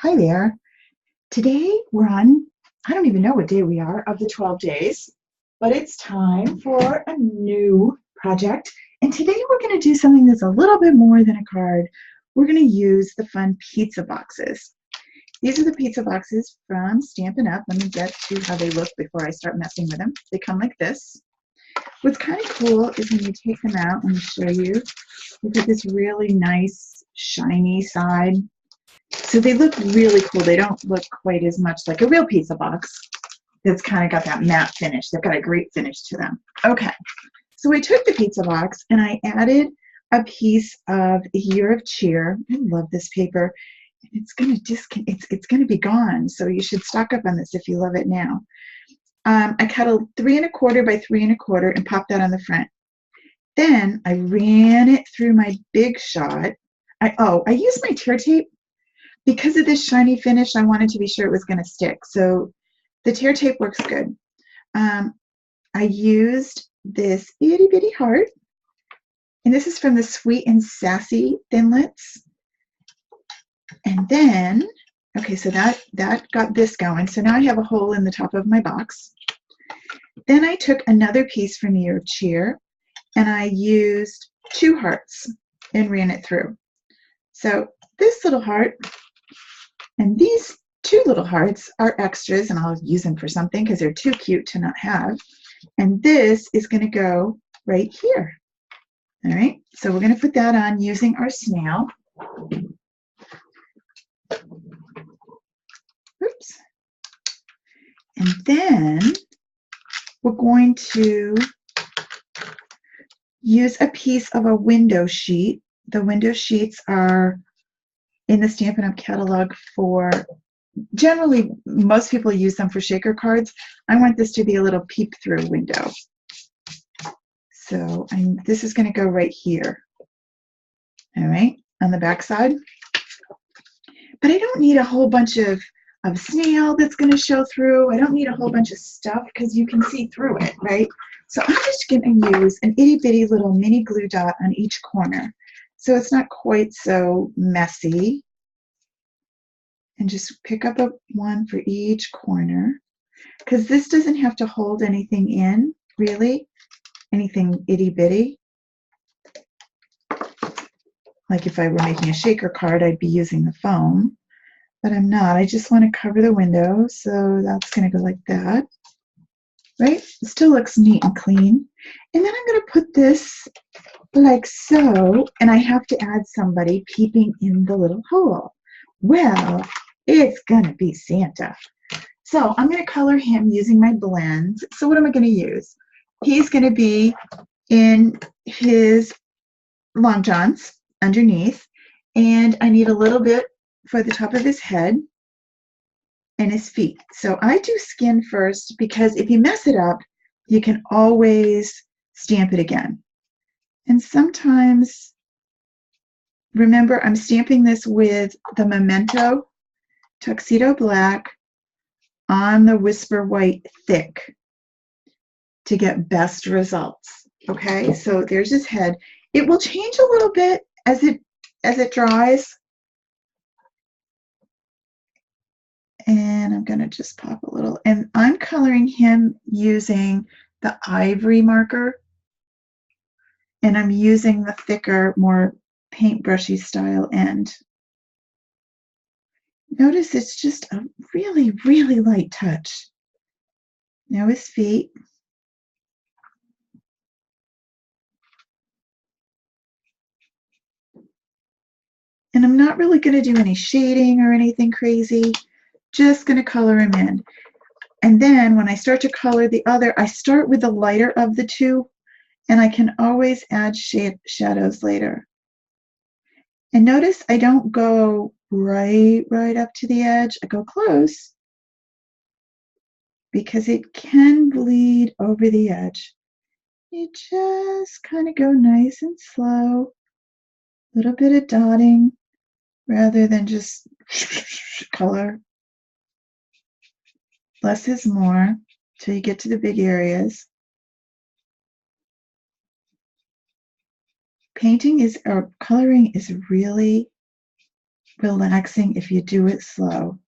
Hi there. Today we're on, I don't even know what day we are of the 12 days, but it's time for a new project. And today we're going to do something that's a little bit more than a card. We're going to use the fun pizza boxes. These are the pizza boxes from Stampin' Up! Let me get to how they look before I start messing with them. They come like this. What's kind of cool is when you take them out, let me show you. You've got this really nice shiny side. So they look really cool. They don't look quite as much like a real pizza box that's kind of got that matte finish. They've got a great finish to them. Okay, so I took the pizza box and I added a piece of A Year of Cheer. I love this paper. It's gonna it's gonna be gone, so you should stock up on this if you love it now. I cut a 3 1/4 by 3 1/4 and popped that on the front. Then I ran it through my Big Shot. I used my tear tape. Because of this shiny finish, I wanted to be sure it was going to stick. So the tear tape works good. I used this itty bitty heart, and this is from the Sweet and Sassy Thinlits. And then, okay, so that got this going. So now I have a hole in the top of my box. Then I took another piece from Year of Cheer, and I used 2 hearts and ran it through. So this little heart and these 2 little hearts are extras, and I'll use them for something because they're too cute to not have. And this is going to go right here. All right, so we're going to put that on using our snail. Oops. And then we're going to use a piece of a window sheet. The window sheets are in the Stampin' Up! Catalog for, generally, most people use them for shaker cards. I want this to be a little peep-through window. So this is going to go right here. All right, on the back side. But I don't need a whole bunch of snail that's going to show through. I don't need a whole bunch of stuff because you can see through it, right? So I'm just going to use an itty-bitty little mini glue dot on each corner. So it's not quite so messy. And just pick up one for each corner, because this doesn't have to hold anything in, really, anything itty-bitty. Like if I were making a shaker card, I'd be using the foam, but I'm not. I just want to cover the window, so that's going to go like that, right? It still looks neat and clean. And then I'm going to put this like so, and I have to add somebody peeping in the little hole. Well, it's going to be Santa. So I'm going to color him using my blends. So what am I going to use? He's going to be in his long johns underneath, and I need a little bit for the top of his head and his feet. So I do skin first, because if you mess it up, you can always stamp it again. And sometimes, remember, I'm stamping this with the Memento Tuxedo Black on the Whisper White thick to get best results. Okay, so there's his head. It will change a little bit as it dries. And I'm going to just pop a little, and I'm coloring him using the ivory marker, and I'm using the thicker, more paintbrushy style end. Notice it's just a really, really light touch. Now his feet. And I'm not really going to do any shading or anything crazy, just going to color him in. And then when I start to color the other, I start with the lighter of the two, and I can always add shadows later. And notice I don't go right up to the edge. I go close, because it can bleed over the edge. You just kind of go nice and slow, a little bit of dotting rather than just color. Less is more till you get to the big areas. Painting is, or coloring is really relaxing if you do it slow.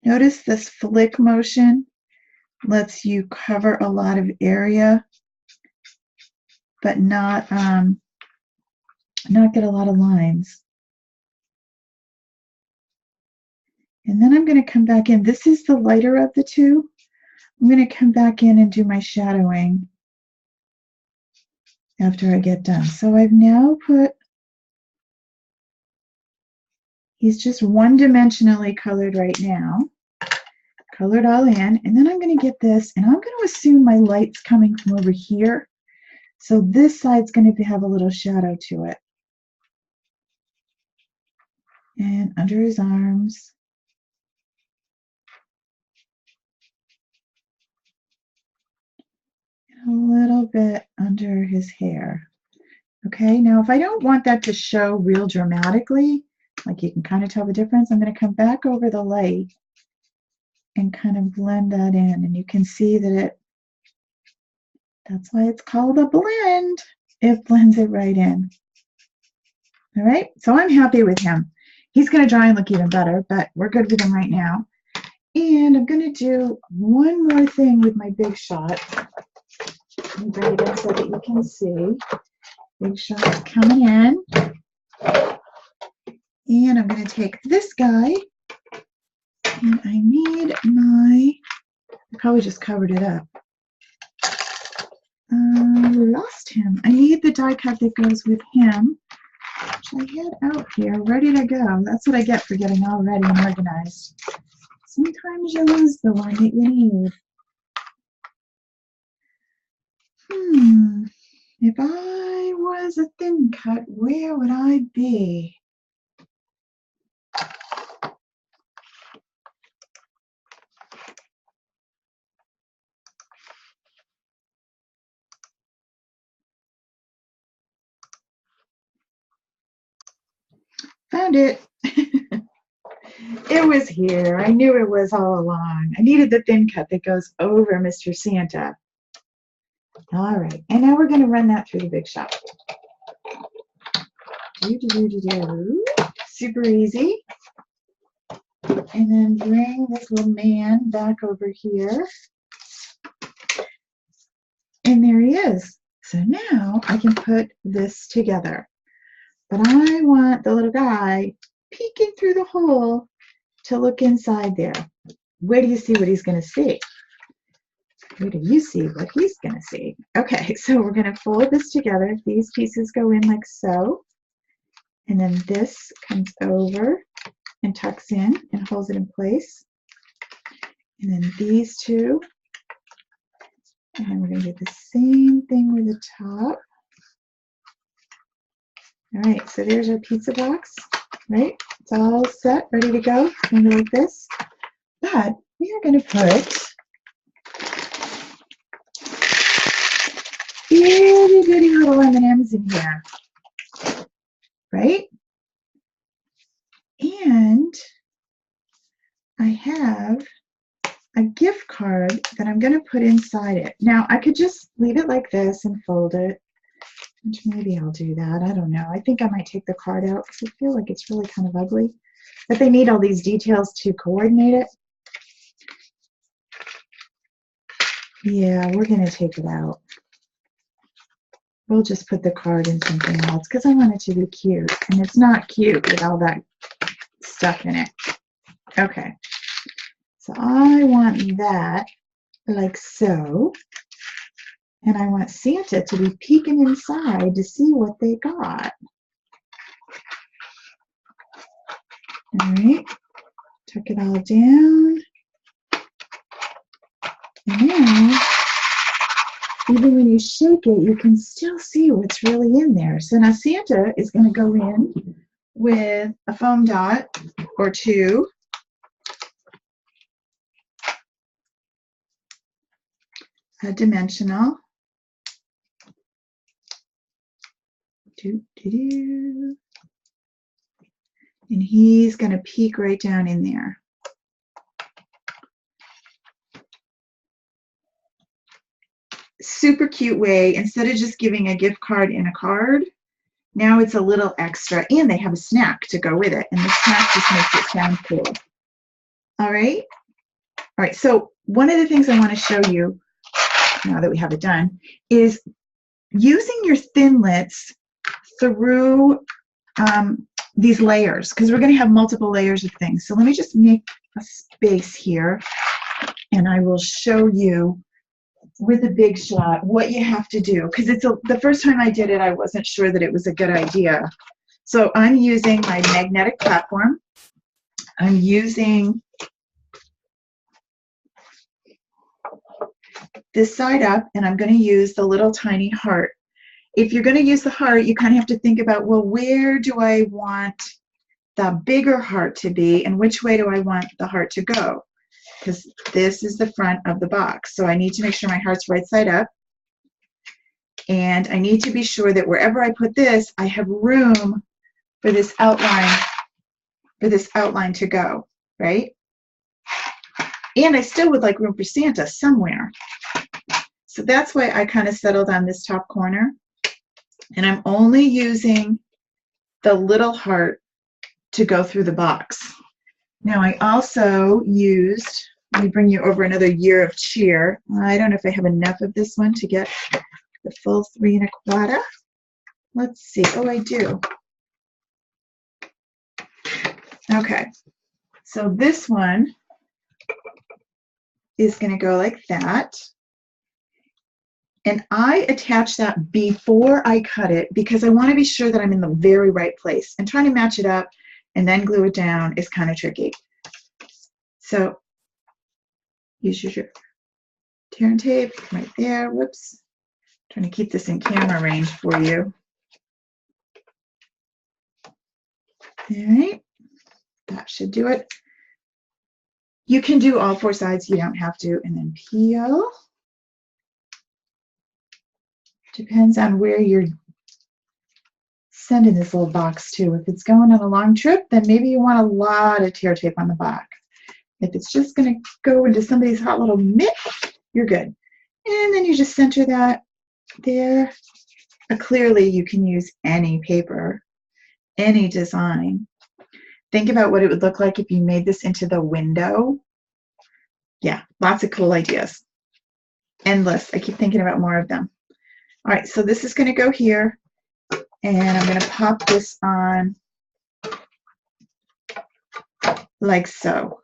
Notice this flick motion lets you cover a lot of area, but not get a lot of lines. And then I'm going to come back in. This is the lighter of the two. I'm going to come back in and do my shadowing after I get done. So I've now put, he's just one-dimensionally colored right now. Colored all in. And then I'm going to get this, and I'm going to assume my light's coming from over here. So this side's going to have a little shadow to it. And under his arms. A little bit under his hair. Okay, now if I don't want that to show real dramatically, like you can kind of tell the difference, I'm going to come back over the light and kind of blend that in. And you can see that that's why it's called a blend. It blends it right in. All right, so I'm happy with him. He's going to dry and look even better, but we're good with him right now. And I'm going to do one more thing with my Big Shot. And bring it in so that you can see. Big Shot coming in. And I'm going to take this guy. And I need I probably just covered it up. Lost him. I need the die cut that goes with him, which I had out here, ready to go. That's what I get for getting all ready and organized. Sometimes you lose the one that you need. If I was a thin cut, where would I be? Found it. It was here. I knew it was all along. I needed the thin cut that goes over Mr. Santa. All right, and now we're going to run that through the Big Shot. Super easy. And then bring this little man back over here. And there he is. So now I can put this together. But I want the little guy peeking through the hole to look inside there. Where do you see what he's going to see? Where do you see what he's going to see? Okay, so we're going to fold this together. These pieces go in like so. And then this comes over and tucks in and holds it in place. And then these two. And then we're going to do the same thing with the top. All right, so there's our pizza box, right? It's all set, ready to go. It's going to go like this. But we are going to put itty bitty little M&Ms in here, right? And I have a gift card that I'm going to put inside it. Now, I could just leave it like this and fold it, which maybe I'll do that. I don't know. I think I might take the card out because I feel like it's really kind of ugly. But they need all these details to coordinate it. Yeah, we're going to take it out. We'll just put the card in something else because I want it to be cute. And it's not cute with all that stuff in it. Okay. So I want that like so. And I want Santa to be peeking inside to see what they got. All right. Tuck it all down. And now, even when you shake it, you can still see what's really in there. So now Santa is going to go in with a foam dot or two. A dimensional. And he's going to peek right down in there. Super cute way, instead of just giving a gift card in a card, Now it's a little extra, and they have a snack to go with it, and the snack just makes it sound cool. All right? All right, so one of the things I want to show you, now that we have it done, is using your Thinlits through these layers, because we're going to have multiple layers of things. So let me just make a space here, and I will show you with a Big Shot what you have to do, because it's the first time I did it, I wasn't sure that it was a good idea. So I'm using my magnetic platform. I'm using this side up, and I'm going to use the little tiny heart. If you're going to use the heart, you kind of have to think about, well, where do I want the bigger heart to be, and which way do I want the heart to go? Because this is the front of the box. So I need to make sure my heart's right side up. And I need to be sure that wherever I put this, I have room for this outline to go, right? And I still would like room for Santa somewhere. So that's why I kind of settled on this top corner. And I'm only using the little heart to go through the box. Now I also used, let me bring you over another Year of Cheer. I don't know if I have enough of this one to get the full 3 1/4. Let's see. Oh, I do. Okay. So this one is going to go like that. And I attach that before I cut it because I want to be sure that I'm in the very right place. And trying to match it up and then glue it down is kind of tricky. So use your tear and tape right there. Whoops. Trying to keep this in camera range for you. All right. That should do it. You can do all 4 sides. You don't have to. And then peel. Depends on where you're sending this little box to. If it's going on a long trip, then maybe you want a lot of tear tape on the back. If it's just going to go into somebody's hot little mitt, you're good. And then you just center that there. Clearly, you can use any paper, any design. Think about what it would look like if you made this into the window. Yeah, lots of cool ideas. Endless. I keep thinking about more of them. All right, so this is going to go here, and I'm going to pop this on like so.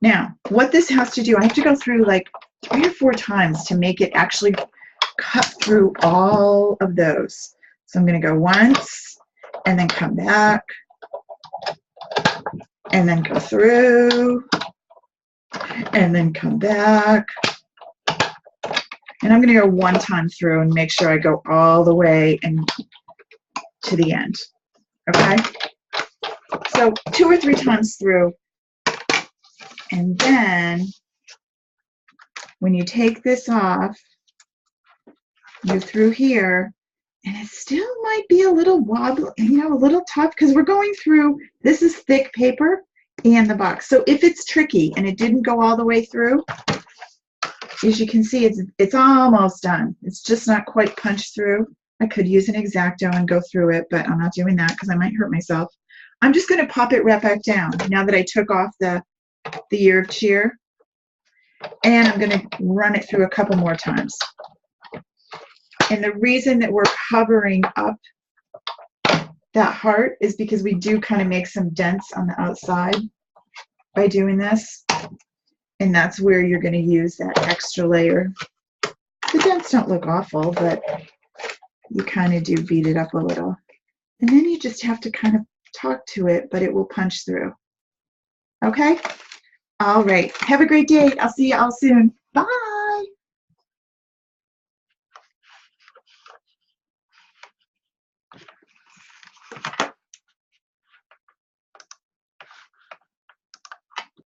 Now, what this has to do, I have to go through like 3 or 4 times to make it actually cut through all of those. So I'm going to go once, and then come back, and then go through, and then come back. And I'm going to go 1 time through and make sure I go all the way and to the end. Okay? So 2 or 3 times through. And then when you take this off, you're through here, and it still might be a little wobbly, you know, a little tough, because we're going through, this is thick paper and the box. So if it's tricky and it didn't go all the way through, as you can see, it's almost done. It's just not quite punched through. I could use an X-Acto and go through it, but I'm not doing that because I might hurt myself. I'm just going to pop it right back down now that I took off the Year of Cheer. And I'm going to run it through a couple more times. And the reason that we're covering up that heart is because we do kind of make some dents on the outside by doing this. And that's where you're going to use that extra layer. The dents don't look awful, but you kind of do beat it up a little. And then you just have to kind of talk to it, but it will punch through. Okay? All right. Have a great day. I'll see you all soon. Bye.